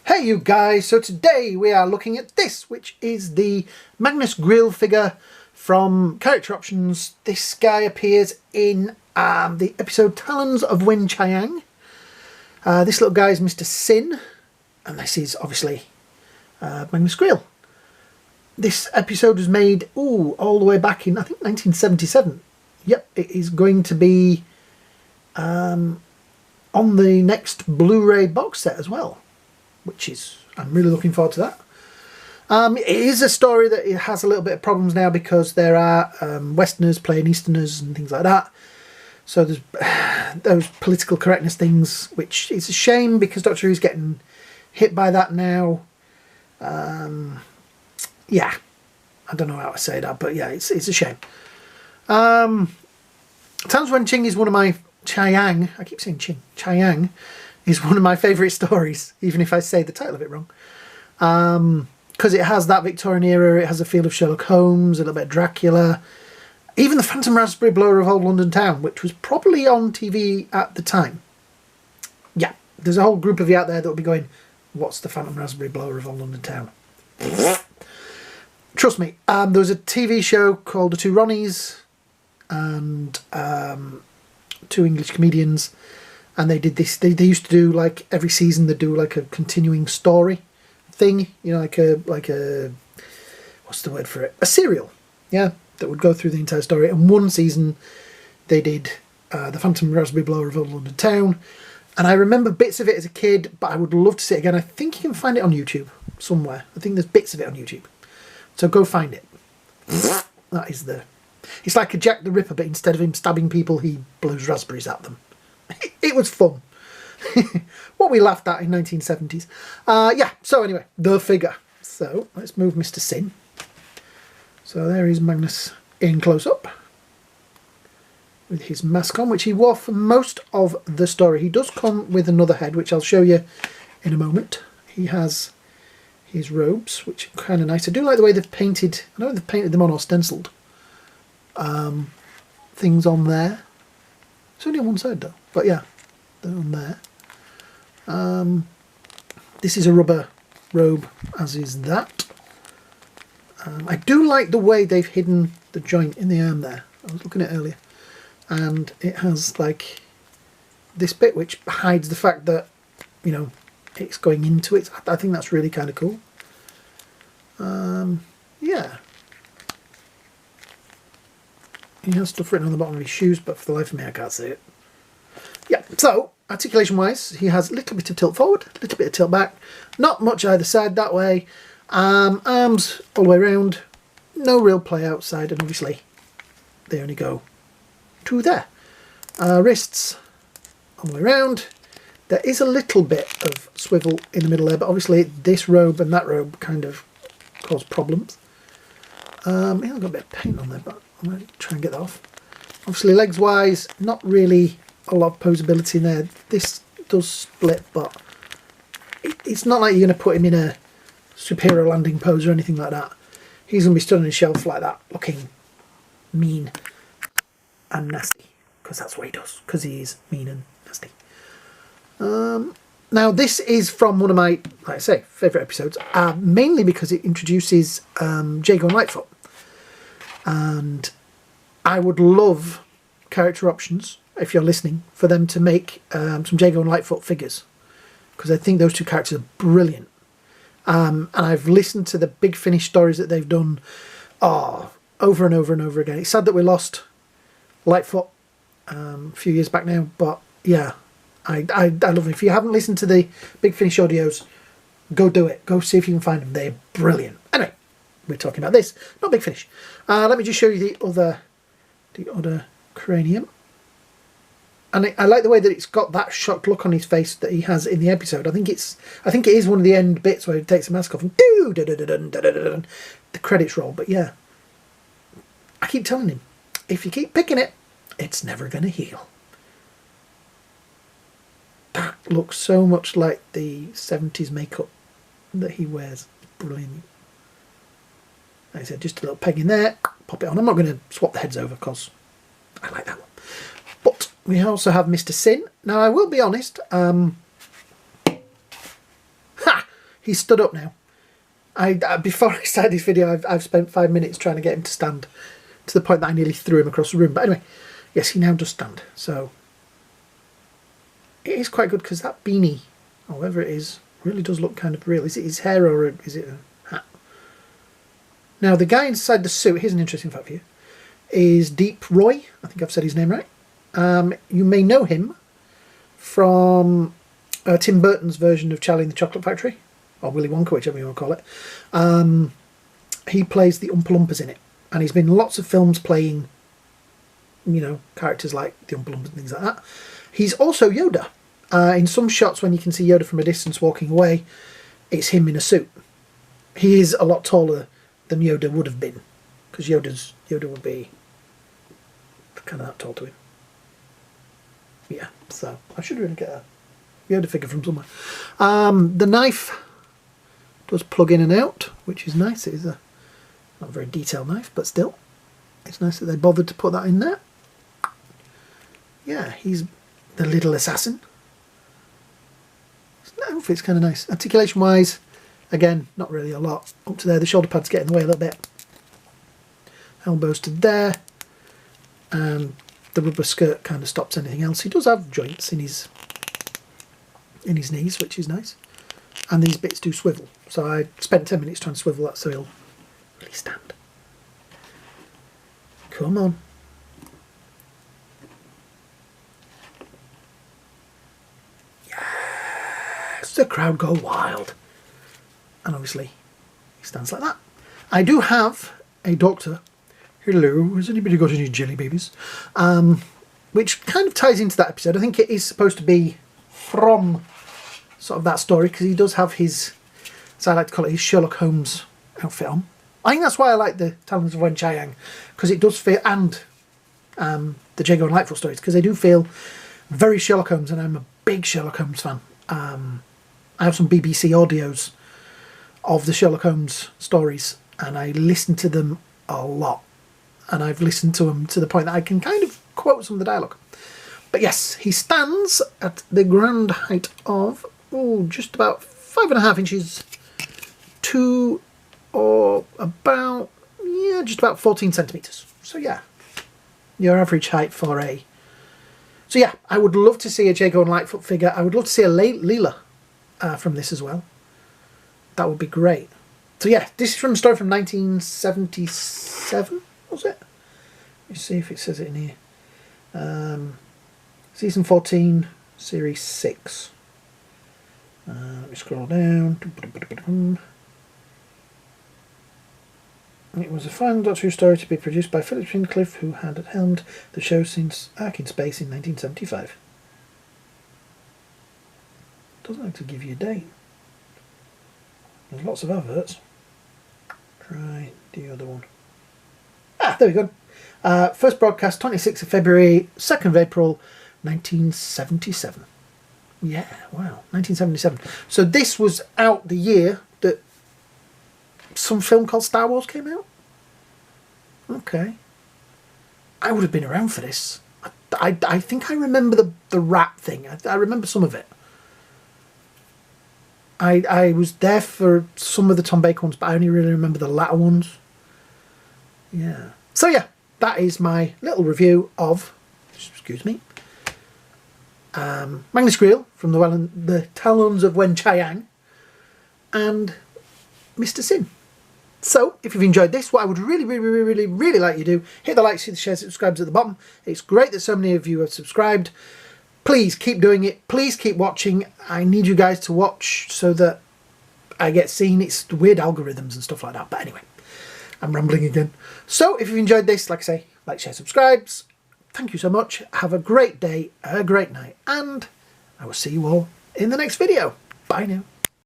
Hey you guys, so today we are looking at this, which is the Magnus Greel figure from Character Options. This guy appears in the episode Talons of Weng-Chiang. This little guy is Mr. Sin, and this is obviously Magnus Greel. This episode was made all the way back in, I think, 1977. Yep, it is going to be on the next Blu-ray box set as well, which is, I'm really looking forward to that. It is a story that it has a little bit of problems now because there are Westerners playing Easterners and things like that. So there's those political correctness things, which is a shame because Doctor Who's getting hit by that now. Yeah, I don't know how to say that, but yeah, it's a shame. Talons of Weng-Chiang is one of my Chiang. I keep saying Ching. Chiang is one of my favourite stories, even if I say the title of it wrong. Because it has that Victorian era, it has a feel of Sherlock Holmes, a little bit of Dracula, even the Phantom Raspberry Blower of Old London Town, which was probably on TV at the time. Yeah, there's a whole group of you out there that will be going, what's the Phantom Raspberry Blower of Old London Town? Trust me, there was a TV show called The Two Ronnies, and two English comedians, and they did this. They used to do, like, every season they'd do like a continuing story thing, you know, like a what's the word for it? A serial, yeah, that would go through the entire story. And one season they did the Phantom Raspberry Blower of Old London Town, and I remember bits of it as a kid, but I would love to see it again. I think you can find it on YouTube somewhere. I think there's bits of it on YouTube, so go find it. That is it's like a Jack the Ripper, but instead of him stabbing people, he blows raspberries at them. It was fun. What we laughed at in 1970s. Yeah, so anyway, the figure. So let's move Mr. Sin. So there is Magnus in close-up with his mask on, which he wore for most of the story. He does come with another head, which I'll show you in a moment. He has his robes, which are kind of nice. I do like the way they've painted, I know they've painted them on or stenciled things on there. It's only on one side though, but yeah, they're on there. This is a rubber robe, as is that. I do like the way they've hidden the joint in the arm there. I was looking at it earlier, and it has like this bit which hides the fact that, you know, it's going into it. I think that's really kind of cool. Yeah. He has stuff written on the bottom of his shoes, but for the life of me I can't see it. Yeah, so articulation wise, he has a little bit of tilt forward, a little bit of tilt back, not much either side that way. Arms all the way around, no real play outside, and obviously they only go to there. Wrists all the way around. There is a little bit of swivel in the middle there, but obviously this robe and that robe kind of cause problems. Yeah, I've got a bit of paint on there, but I'm going to try and get that off. Obviously legs wise, not really a lot of posability in there. This does split, but it's not like you're going to put him in a superior landing pose or anything like that. He's going to be stood on his shelf like that, looking mean and nasty, because that's what he does, because he is mean and nasty. Now this is from one of my, like I say, favourite episodes, mainly because it introduces Jago and Lightfoot. And I would love Character Options, if you're listening, for them to make some Jago and Lightfoot figures, because I think those two characters are brilliant. And I've listened to the Big Finish stories that they've done over and over and over again. It's sad that we lost Lightfoot a few years back now, but yeah, I love it. If you haven't listened to the Big Finish audios, go do it. Go see if you can find them. They're brilliant. Anyway, we're talking about this, not Big Finish. Let me just show you the other cranium. And I like the way that it's got that shocked look on his face that he has in the episode. I think it is one of the end bits where he takes the mask off and the credits roll. But yeah, I keep telling him, if you keep picking it, it's never going to heal. That looks so much like the 70s makeup that he wears. Brilliant. Like I said, just a little peg in there, pop it on. I'm not going to swap the heads over because I like that one. But we also have Mr. Sin. Now I will be honest, He's stood up now. Before I started this video, I've spent 5 minutes trying to get him to stand, to the point that I nearly threw him across the room. But anyway, yes, he now does stand. So it is quite good because that beanie, or whatever it is, really does look kind of real. Is it his hair or is it a hat? Now, the guy inside the suit, here's an interesting fact for you, is Deep Roy. I think I've said his name right. You may know him from Tim Burton's version of Charlie and the Chocolate Factory, or Willy Wonka, whichever you want to call it. He plays the Oompa Loompas in it, and he's been in lots of films playing, you know, characters like the Oompa Loompas and things like that. He's also Yoda. In some shots when you can see Yoda from a distance walking away, it's him in a suit. He is a lot taller than Yoda would have been, because Yoda would be kind of that tall to him. Yeah, so I should really get a Yoda figure from somewhere. The knife does plug in and out, which is nice. It is not a very detailed knife, but still, it's nice that they bothered to put that in there. Yeah, he's the little assassin. The outfit's kind of nice. Articulation wise, again, not really a lot. Up to there, the shoulder pads get in the way a little bit. Elbows to there, and the rubber skirt kind of stops anything else. He does have joints in his knees, which is nice, and these bits do swivel. So I spent 10 minutes trying to swivel that so he'll really stand. Come on. Yes, the crowd go wild. And obviously he stands like that. I do have a doctor. Hello, has anybody got any jelly babies? Which kind of ties into that episode. I think it is supposed to be from sort of that story, because he does have his, as I like to call it, his Sherlock Holmes outfit on. I think that's why I like the Talons of Weng-Chiang, because it does feel, and the Jago and Lightfoot stories, because they do feel very Sherlock Holmes, and I'm a big Sherlock Holmes fan. I have some BBC audios of the Sherlock Holmes stories, and I listen to them a lot. And I've listened to them to the point that I can kind of quote some of the dialogue. But yes, he stands at the grand height of just about 5.5 inches to, or about, yeah, just about 14 centimetres. So yeah, your average height for a... So yeah, I would love to see a Jago and Lightfoot figure. I would love to see a Leela from this as well. That would be great. So yeah, this is from a story from 1977, was it? Let me see if it says it in here. Season 14, Series 6. Let me scroll down. It was a final Doctor Who story to be produced by Philip Hinchcliffe, who had helmed the show since Ark in Space in 1975. Doesn't like to give you a date. There's lots of adverts. Try the other one. Ah, there we go. First broadcast 26th of February, 2nd of April, 1977. Yeah, wow, 1977. So this was out the year that some film called Star Wars came out? Okay. I would have been around for this. I think I remember the rat thing. I remember some of it. I was there for some of the Tom Baker ones, but I only really remember the latter ones. Yeah. So yeah, that is my little review of, excuse me, Magnus Greel from the Talons of Weng-Chiang and Mr. Sin. So, if you've enjoyed this, what I would really like you to do, hit the like, see the share, subscribe at the bottom. It's great that so many of you have subscribed. Please keep doing it. Please keep watching. I need you guys to watch so that I get seen. It's weird algorithms and stuff like that. But anyway, I'm rambling again. So, if you've enjoyed this, like I say, like, share, subscribes. Thank you so much. Have a great day, a great night, and I will see you all in the next video. Bye now.